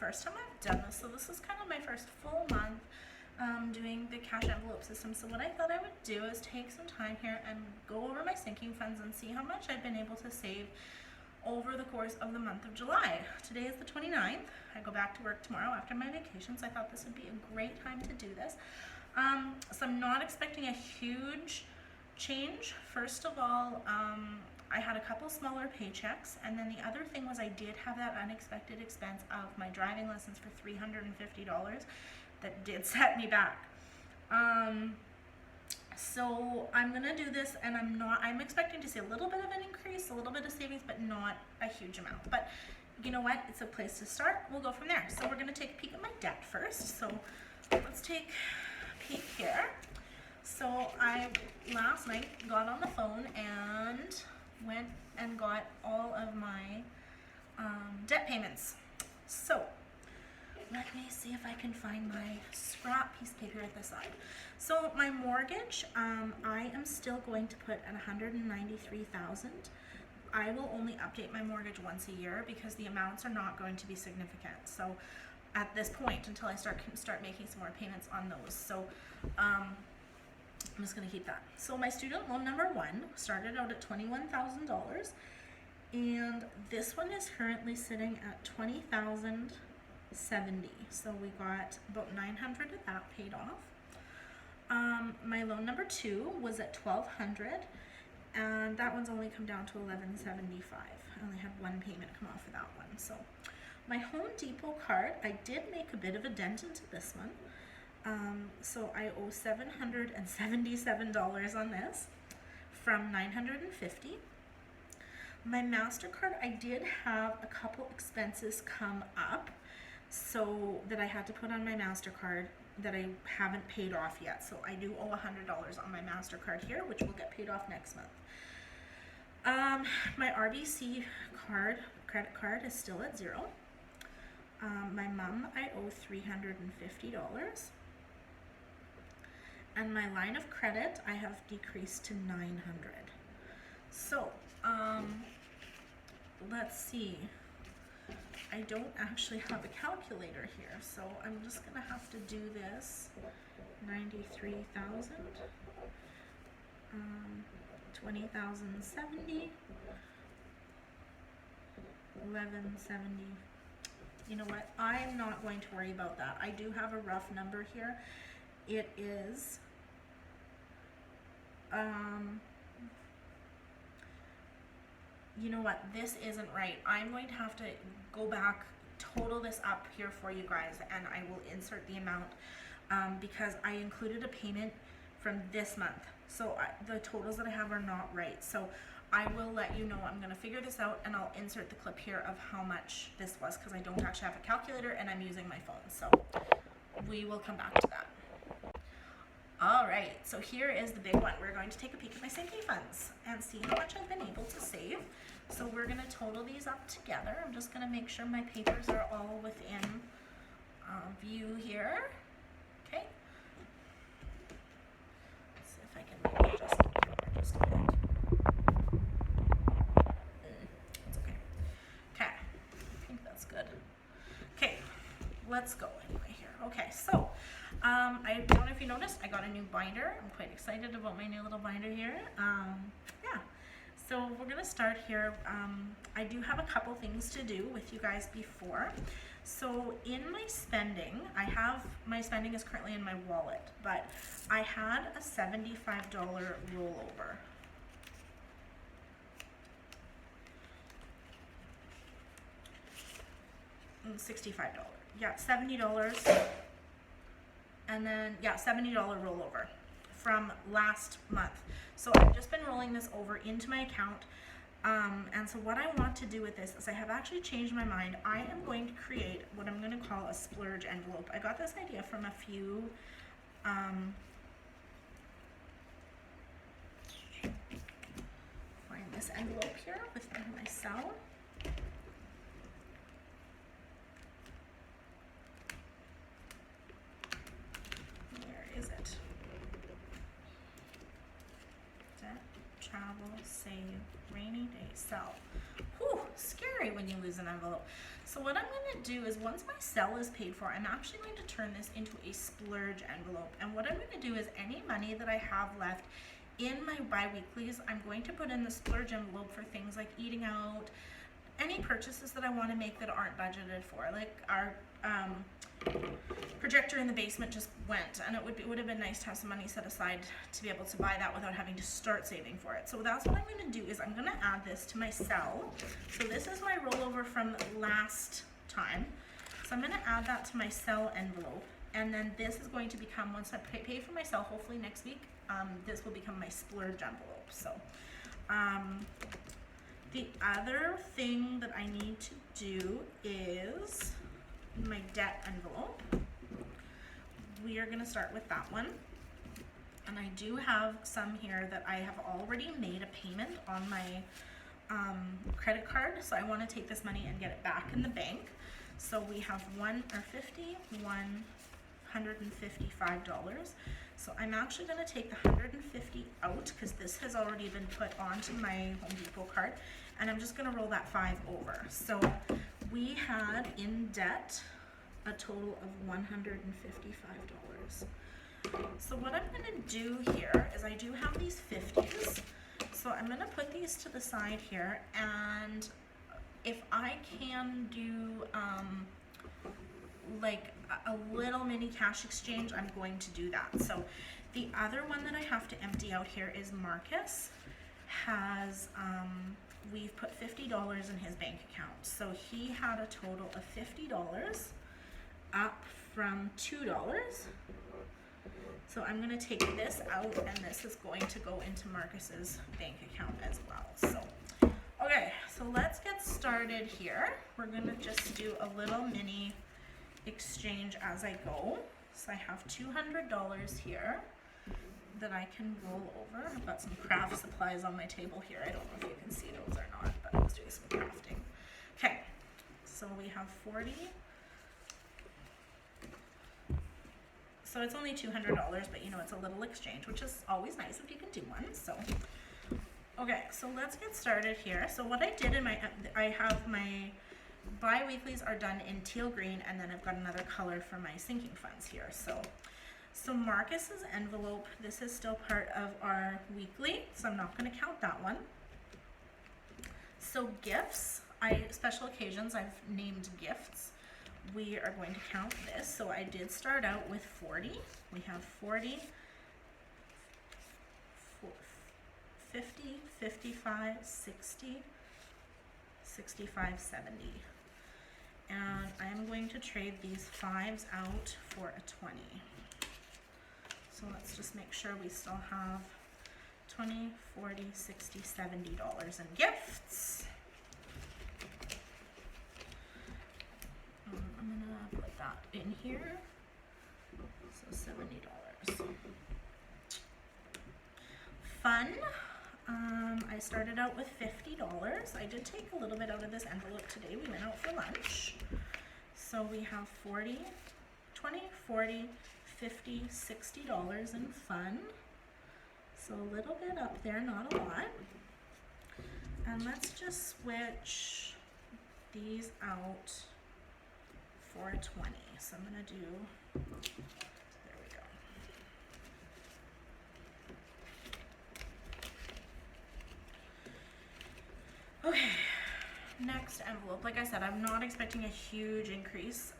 first time I've done this, so this is kind of my first full month doing the cash envelope system. So what I thought I would do is take some time here and go over my sinking funds and see how much I've been able to save over the course of the month of July. Today is the 29th. I go back to work tomorrow after my vacation, so I thought this would be a great time to do this. So I'm not expecting a huge change. First of all, I had a couple smaller paychecks, and then the other thing was I did have that unexpected expense of my driving lessons for $350 that did set me back. So I'm gonna do this, and I'm expecting to see a little bit of an increase, a little bit of savings, but not a huge amount. But you know what? It's a place to start. We'll go from there. So we're gonna take a peek at my debt first. So let's take a peek here. So I last night got on the phone and went and got all of my debt payments. So let me see if I can find my scrap piece of paper at the side. So my mortgage, I am still going to put at $193,000. I will only update my mortgage once a year because the amounts are not going to be significant. So at this point, until I start making some more payments on those. So I'm just going to keep that. So my student loan number 1 started out at $21,000, and this one is currently sitting at $20,070. So we got about $900 of that paid off. My loan number 2 was at $1,200, and that one's only come down to $1,175. I only had one payment come off of that one. So my Home Depot card, I did make a bit of a dent into this one. So I owe $777 on this from $950. My MasterCard, I did have a couple expenses come up so that I had to put on my MasterCard that I haven't paid off yet. So I do owe $100 on my MasterCard here, which will get paid off next month. My RBC credit card is still at 0. My mom, I owe $350. And my line of credit, I have decreased to $900. So, let's see. I don't actually have a calculator here, so I'm just gonna have to do this. 93,000, 20,070, 1170. You know what? I'm not going to worry about that. I do have a rough number here. It is you know what, this isn't right. I'm going to have to go back, total this up here for you guys, and I will insert the amount because I included a payment from this month. So the totals that I have are not right. So I will let you know. I'm going to figure this out, and I'll insert the clip here of how much this was because I don't actually have a calculator and I'm using my phone. So we will come back to that. All right, so here is the big one. We're going to take a peek at my sinking funds and see how much I've been able to save. So we're going to total these up together. I'm just going to make sure my papers are all within view here. Okay. Let's see if I can maybe adjust the camera just a bit. It's okay. Okay, I think that's good. Okay, let's go anyway here. Okay, so I don't know if you noticed, I got a new binder. I'm quite excited about my new little binder here. Yeah, so we're gonna start here. I do have a couple things to do with you guys before. So in my spending, my spending is currently in my wallet, but I had a $75 rollover. $65. Yeah, $70. And then, yeah, $70 rollover from last month. So I've just been rolling this over into my account. And so what I want to do with this is I have actually changed my mind. I am going to create what I'm going to call a splurge envelope. I got this idea from a few find this envelope here within my cell. Travel, save, rainy day, sell. Whew, scary when you lose an envelope. So what I'm going to do is once my sell is paid for, I'm actually going to turn this into a splurge envelope. And what I'm going to do is any money that I have left in my bi-weeklies, I'm going to put in the splurge envelope for things like eating out, any purchases that I want to make that aren't budgeted for, like our projector in the basement just went, and it would have been nice to have some money set aside to be able to buy that without having to start saving for it. So that's what I'm going to do is I'm going to add this to my sell. So this is my rollover from last time. So I'm going to add that to my sell envelope, and then this is going to become, once I pay for my sell, hopefully next week, this will become my splurge envelope. So the other thing that I need to do is my debt envelope. We are going to start with that one, and I do have some here that I have already made a payment on my credit card, so I want to take this money and get it back in the bank. So we have $155. So I'm actually going to take the $150 out because this has already been put onto my Home Depot card, and I'm just going to roll that $5 over. So we had in debt a total of $155. So what I'm going to do here is I do have these 50s, so I'm going to put these to the side here, and if I can do like a little mini cash exchange, I'm going to do that. So the other one that I have to empty out here is Marcus has we've put $50 in his bank account. So he had a total of $50 up from $2. So I'm going to take this out, and this is going to go into Marcus's bank account as well. So, okay, so let's get started here. We're going to just do a little mini exchange as I go. So I have $200 here that I can roll over. I've got some craft supplies on my table here. I don't know if you can see those or not, but I was doing some crafting. Okay, so we have 40. So it's only $200, but you know, it's a little exchange, which is always nice if you can do one. So, okay, so let's get started here. So what I did in my, I have my bi-weeklies are done in teal green, and then I've got another color for my sinking funds here. So Marcus's envelope, this is still part of our weekly, so I'm not going to count that one. So gifts, special occasions, I've named gifts. We are going to count this. So I did start out with 40. We have 40, 50, 55, 60, 65, 70. And I'm going to trade these 5s out for a 20. So let's just make sure we still have 20, 40, 60, $70 in gifts. I'm gonna put that in here. So $70. Fun. I started out with $50. I did take a little bit out of this envelope today. We went out for lunch. So we have 40, 20, 40, 50, $60 in fun. So a little bit up there, not a lot. And let's just switch these out for a 20. So I'm gonna do, there we go. Okay, next envelope. Like I said, I'm not expecting a huge increase.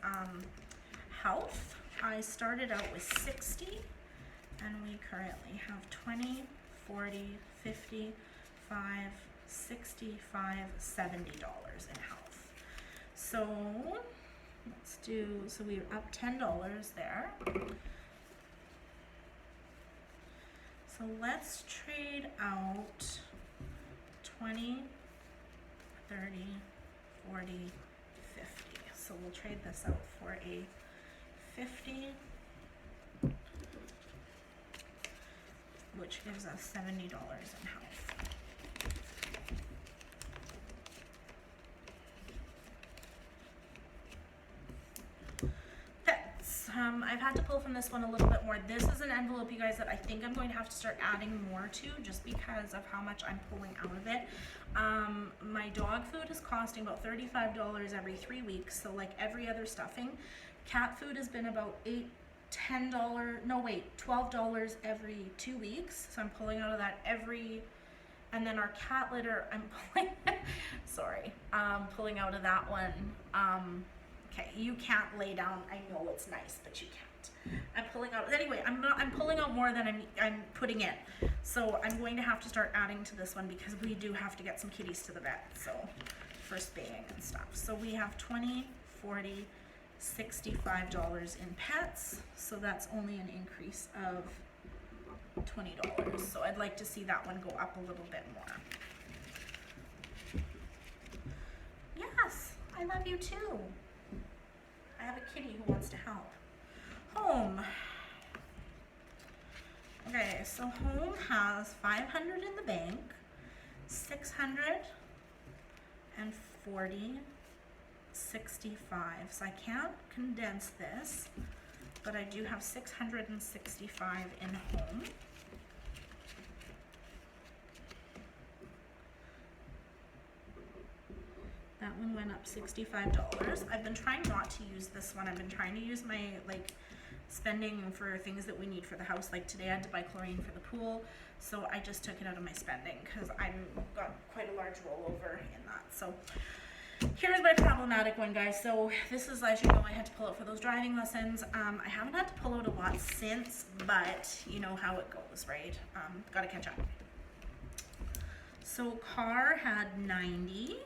Health, I started out with 60, and we currently have 20, 40, 50, 5, 65, $70 in health. So let's do, so we're up $10 there. So let's trade out 20, 30, 40, 50. So we'll trade this out for a 50, which gives us $70 in health. I've had to pull from this one a little bit more. This is an envelope, you guys, that I think I'm going to have to start adding more to just because of how much I'm pulling out of it. My dog food is costing about $35 every 3 weeks, so like every other stuffing. Cat food has been about $12 every 2 weeks, so I'm pulling out of that and then our cat litter, I'm pulling, pulling out of that one. Okay, you can't lay down. I know it's nice, but you can't. I'm pulling out, anyway, I'm pulling out more than I'm putting in. So I'm going to have to start adding to this one because we do have to get some kitties to the vet, so for spaying and stuff. So we have $20, $40, $65 in pets, so that's only an increase of $20. So I'd like to see that one go up a little bit more. Yes, I love you too. I have a kitty who wants to help. Home. Okay, so home has 500 in the bank, 640, 65. So I can't condense this, but I do have 665 in home. That one went up $65. I've been trying not to use this one. I've been trying to use my spending for things that we need for the house. Like today I had to buy chlorine for the pool, so I just took it out of my spending because I've got quite a large rollover in that. So here's my problematic one, guys. So this is, as you know, I had to pull out for those driving lessons. I haven't had to pull out a lot since, but you know how it goes, right? Gotta catch up. So car had 90.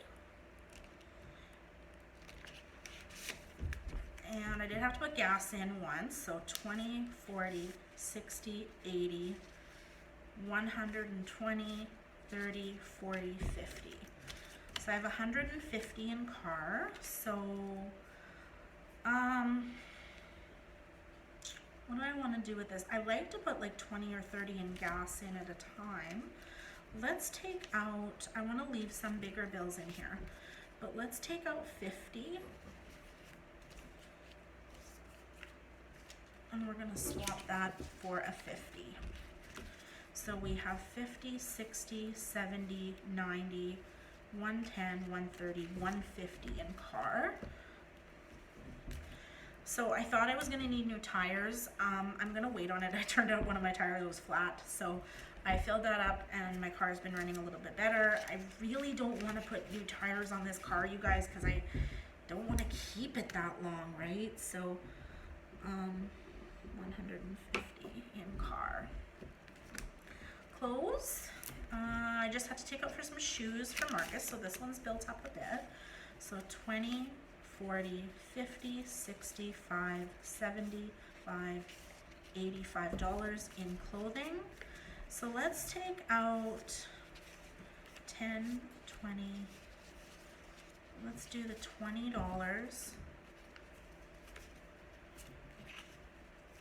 And I did have to put gas in once, so 20, 40, 60, 80, 120, 30, 40, 50. So I have 150 in car. So what do I want to do with this? I like to put like 20 or 30 in gas in at a time. Let's take out, I want to leave some bigger bills in here, but let's take out 50. And we're going to swap that for a 50. So we have 50, 60, 70, 90, 110, 130, 150 in car. So I thought I was going to need new tires. I'm going to wait on it. It turned out one of my tires was flat. So I filled that up and my car's been running a little bit better. I really don't want to put new tires on this car, you guys, because I don't want to keep it that long, right? So 150 in car. Clothes. I just had to take out for some shoes for Marcus, so this one's built up a bit. So 20, 40, 50, 65, 75, $85 in clothing. So let's take out 10, 20. Let's do the $20.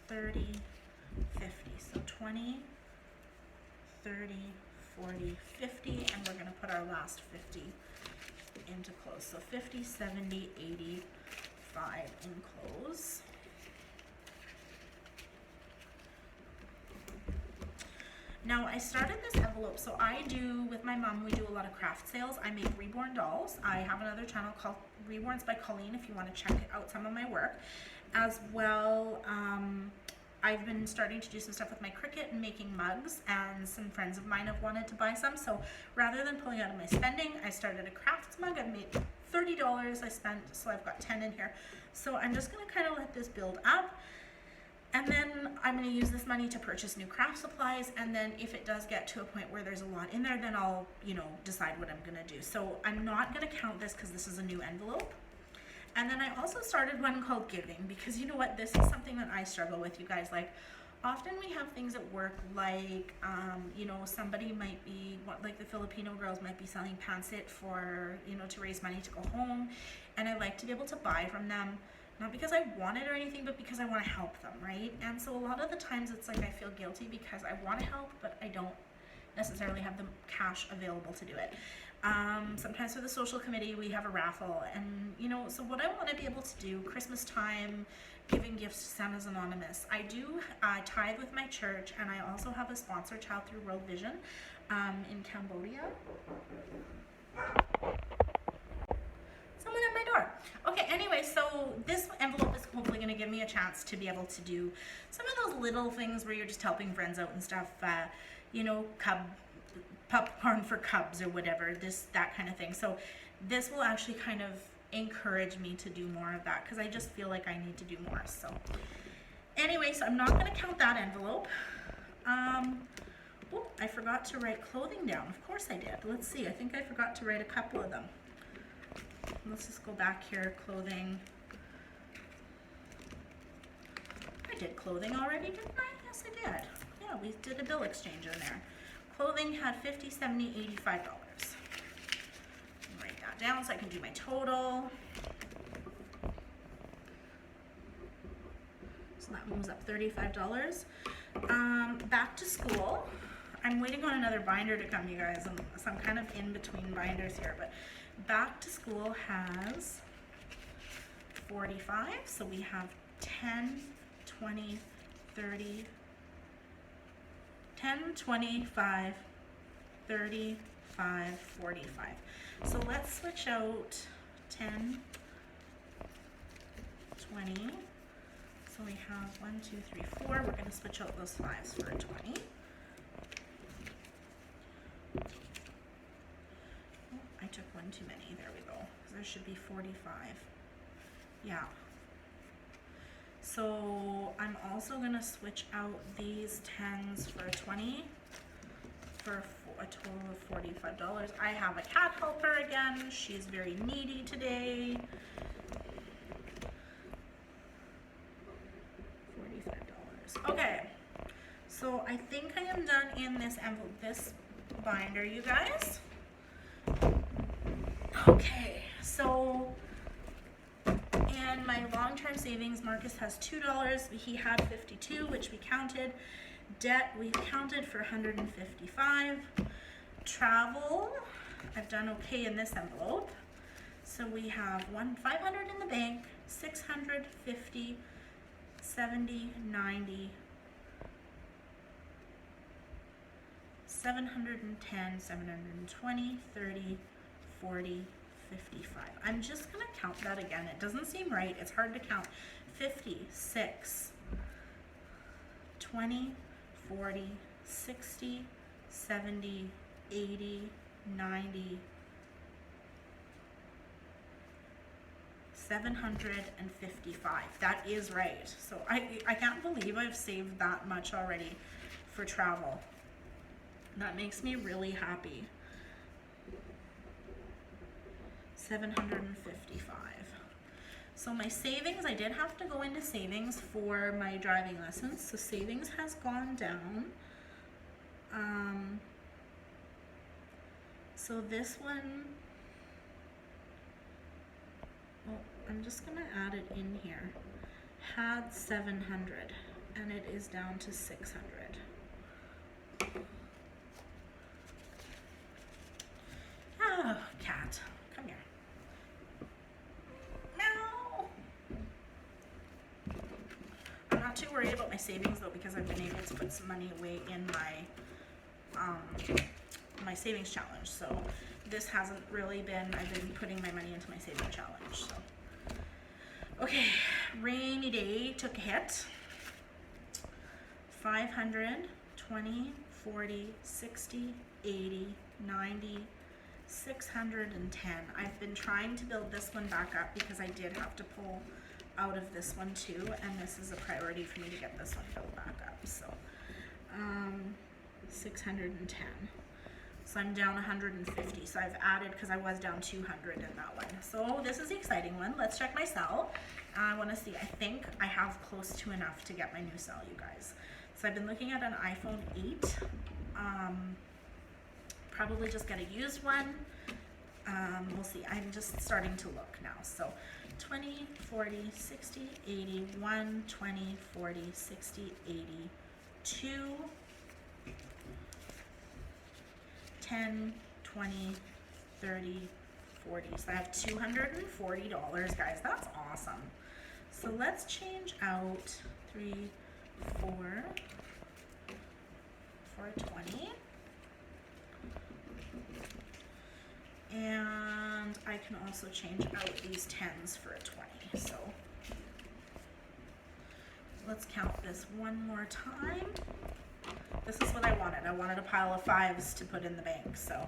30, 50. So 20, 30, 40, 50, and we're going to put our last 50 into clothes. So 50, 70, 85 in clothes. Now I started this envelope, so I do, with my mom, we do a lot of craft sales. I make reborn dolls. I have another channel called Reborns by Colleen if you want to check out some of my work. As well, I've been starting to do some stuff with my Cricut and making mugs, and some friends of mine have wanted to buy some. So rather than pulling out of my spending, I started a crafts mug. I've made $30 I spent, so I've got 10 in here. So I'm just going to kind of let this build up. And then I'm going to use this money to purchase new craft supplies, and then if it does get to a point where there's a lot in there, then I'll, decide what I'm going to do. So I'm not going to count this because this is a new envelope. And then I also started one called Giving, because you know what, this is something that I struggle with, you guys. Like, often we have things at work like, somebody might be, like the Filipino girls might be selling pancit for, to raise money to go home. And I like to be able to buy from them, not because I want it or anything, but because I want to help them, right? And so a lot of the times it's like I feel guilty because I want to help, but I don't necessarily have the cash available to do it. Sometimes for the social committee we have a raffle, and so what I want to be able to do Christmas time, giving gifts to Santa's Anonymous. I do tithe with my church, and I also have a sponsor child through World Vision in Cambodia. Someone at my door. Okay, anyway, so this envelope is hopefully going to give me a chance to be able to do some of those little things where you're just helping friends out and stuff, you know, popcorn for cubs or whatever, that kind of thing. So this will actually kind of encourage me to do more of that, because I just feel like I need to do more. So anyway, so I'm not going to count that envelope. Oh, I forgot to write clothing down. Of course I did. Let's see. I think I forgot to write a couple of them. Let's just go back here. Clothing. I did clothing already, didn't I? Yes, I did. Yeah, we did a bill exchange in there. Clothing had $50, $70, $85. Write that down so I can do my total. So that one was up $35. Back to school. I'm waiting on another binder to come, you guys, and so I'm kind of in between binders here, but back to school has 45, so we have 10, 20, 30, 10, 25, 35, 45. So let's switch out 10, 20. So we have 1, 2, 3, 4. We're going to switch out those 5s for a 20. Oh, I took one too many. There we go. There should be 45. Yeah. So I'm also going to switch out these 10s for a 20 for a total of $45. I have a cat helper again. She's very needy today. $45. Okay. So I think I am done in this envelope, this binder, you guys. Okay. So and my long-term savings, Marcus has $2. He had 52, which we counted. Debt, we've counted for 155. Travel, I've done okay in this envelope. So we have 500 in the bank, 600, 50, 70, 90, 710, 720, 30, 40, 55. I'm just gonna count that again. It doesn't seem right. It's hard to count. 56, 20, 40, 60, 70, 80, 90, 755. That is right. So I can't believe I've saved that much already for travel. That makes me really happy. 755. So my savings, I did have to go into savings for my driving lessons. So savings has gone down. So this one, well, I'm just gonna add it in here. Had 700 and it is down to 600. Oh, cat, come here. No. I'm not too worried about my savings though, because I've been able to put some money away in my my savings challenge. So this hasn't really been, I've been putting my money into my savings challenge. So okay, rainy day took a hit. 500, 20, 40, 60, 80, 90, 610. I've been trying to build this one back up because I did have to pull out of this one too, and this is a priority for me to get this one built back up. So 610. So I'm down 150. So I've added, because I was down 200 in that one. So this is the exciting one. Let's check my cell. I want to see, I think I have close to enough to get my new cell, you guys. So I've been looking at an iPhone 8. Probably just get a used one. We'll see. I'm just starting to look now. So 20, 40, 60, 80, 1, 20, 40, 60, 80, 2, 10, 20, 30, 40. So I have $240, guys. That's awesome. So let's change out 3, 4 for a 20. And I can also change out these 10s for a 20. So let's count this one more time. This is what I wanted. I wanted a pile of 5s to put in the bank. So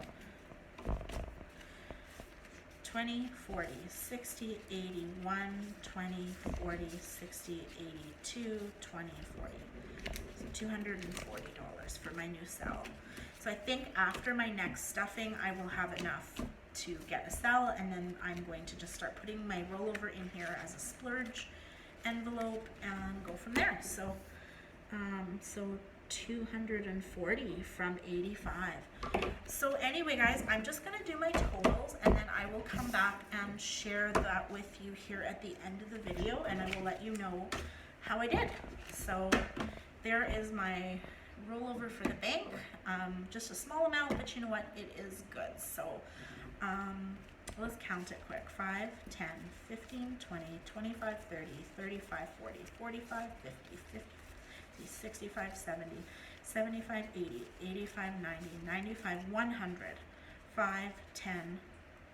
20, 40, 60, 80, 1, 20, 40, 60, 82, 20, 40. So $240 for my new cell. So I think after my next stuffing, I will have enough to get a cell, and then I'm going to just start putting my rollover in here as a splurge envelope and go from there. So, so 240 from 85. So anyway, guys, I'm just gonna do my totals, and then I will come back and share that with you here at the end of the video, and I will let you know how I did. So there is my rollover for the bank. Just a small amount, but you know what, it is good. So let's count it quick. 5, 10, 15, 20, 25, 30, 35, 40, 45, 50, 50, 65, 70, 75, 80, 85, 90, 95, 100, 5, 10,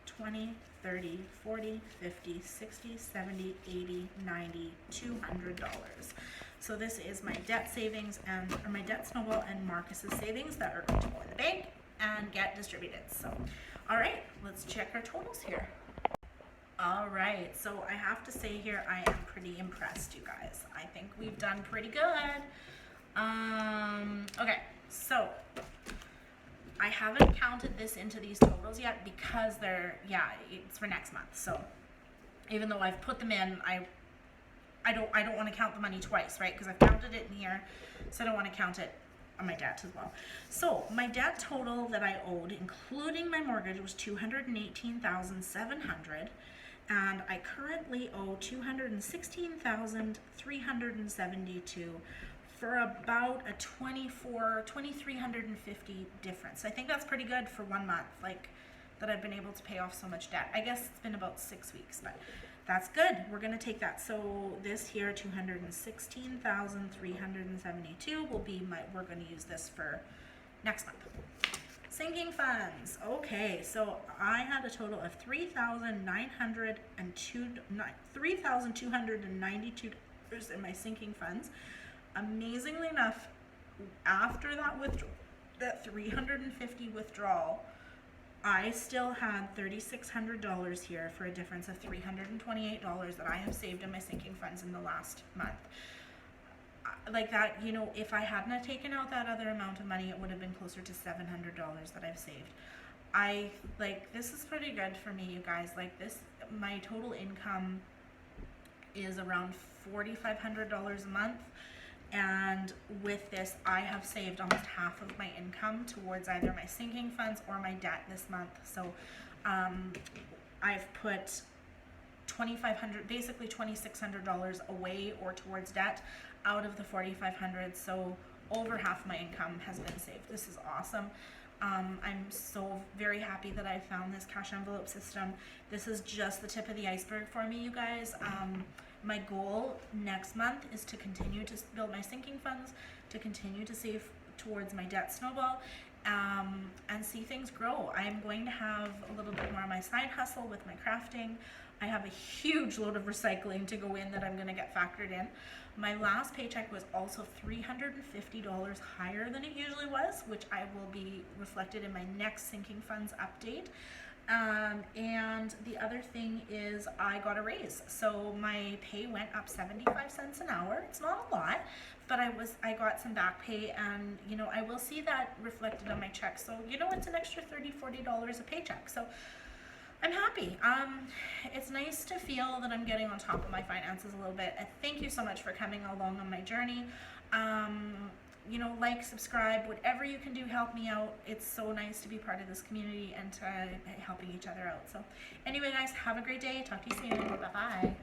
20, 30, 40, 50, 60, 70, 80, 90, $200. So this is my debt savings and or my debt snowball and Marcus's savings that are going to go in the bank and get distributed. So, all right, let's check our totals here. All right, so I have to say here, I am pretty impressed, you guys. I think we've done pretty good. Okay, so I haven't counted this into these totals yet because they're, yeah, it's for next month. So even though I've put them in, I don't want to count the money twice, right? Because I've counted it in here, so I don't want to count it on my debt as well. So my debt total that I owed, including my mortgage, was $218,700, and I currently owe $216,372 for about a $2,350 difference. I think that's pretty good for 1 month, like that I've been able to pay off so much debt. I guess it's been about 6 weeks, but that's good. We're gonna take that. So this here, $216,372 will be we're gonna use this for next month. Sinking funds. Okay, so I had a total of $3,292 in my sinking funds. Amazingly enough, after that $350 withdrawal, I still had $3,600 here for a difference of $328 that I have saved in my sinking funds in the last month. Like that, you know, if I hadn't taken out that other amount of money, it would have been closer to $700 that I've saved. This is pretty good for me, you guys. Like this, my total income is around $4,500 a month. And with this, I have saved almost half of my income towards either my sinking funds or my debt this month. So I've put $2,500, basically $2,600 away or towards debt out of the $4,500. So over half my income has been saved. This is awesome. I'm so very happy that I found this cash envelope system. This is just the tip of the iceberg for me, you guys. My goal next month is to continue to build my sinking funds, to continue to save towards my debt snowball, and see things grow. I'm going to have a little bit more of my side hustle with my crafting. I have a huge load of recycling to go in that I'm going to get factored in. My last paycheck was also $350 higher than it usually was, which I will be reflected in my next sinking funds update. And the other thing is I got a raise. So my pay went up 75 cents an hour. It's not a lot, but I got some back pay, and you know, I will see that reflected on my check. So you know, it's an extra $30-40 a paycheck. So I'm happy. It's nice to feel that I'm getting on top of my finances a little bit. Thank you so much for coming along on my journey. You know, like, subscribe, whatever you can do, help me out. It's so nice to be part of this community and to helping each other out. So anyway, guys, have a great day. Talk to you soon. Bye-bye.